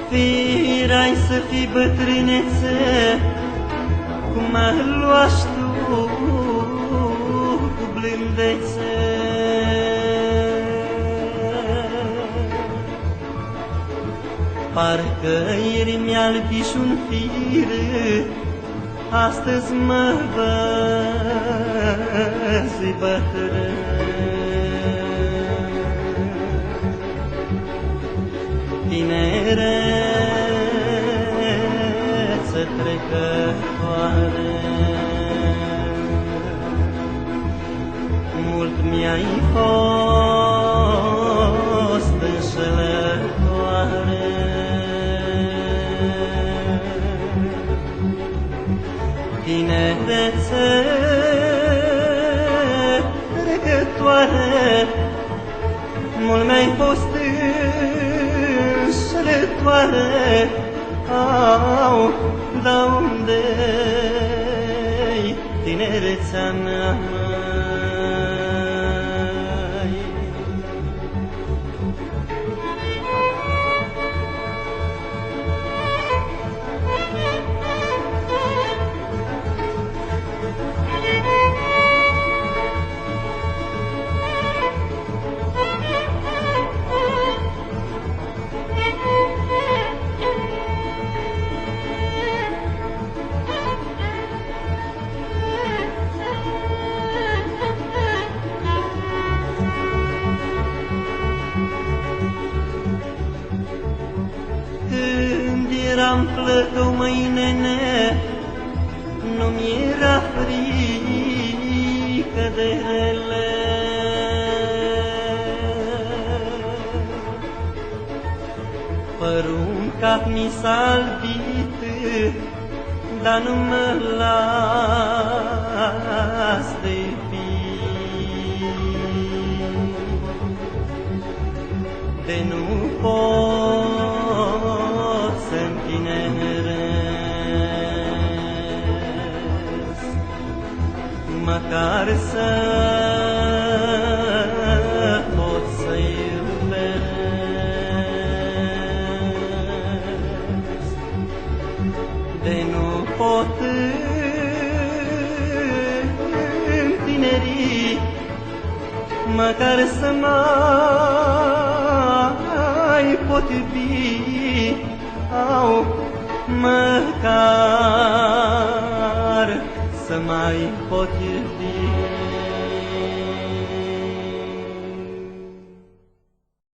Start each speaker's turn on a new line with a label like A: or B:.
A: Firai să fii bătrânețe, cum mă luași tu cu blândețe. Parcă ieri mi-albiși un fir, astăzi mă văzi bătrân. Tinerețe trecătoare, mult mi-ai fost înșelătoare. Tinerețe trecătoare, mult mi-ai fost înșelătoare. Au, da unde-i tinerețea mea, măi? Eram plăcău, măi nene, nu-mi era frică de rele. Părul în cap mi s-a albit, dar nu mă las de pit. De nu pot să-mi tineresc, măcar să pot să iubesc. De nu pot întineri, măcar să mai pot iubi, au, măcar să mai pot iubi.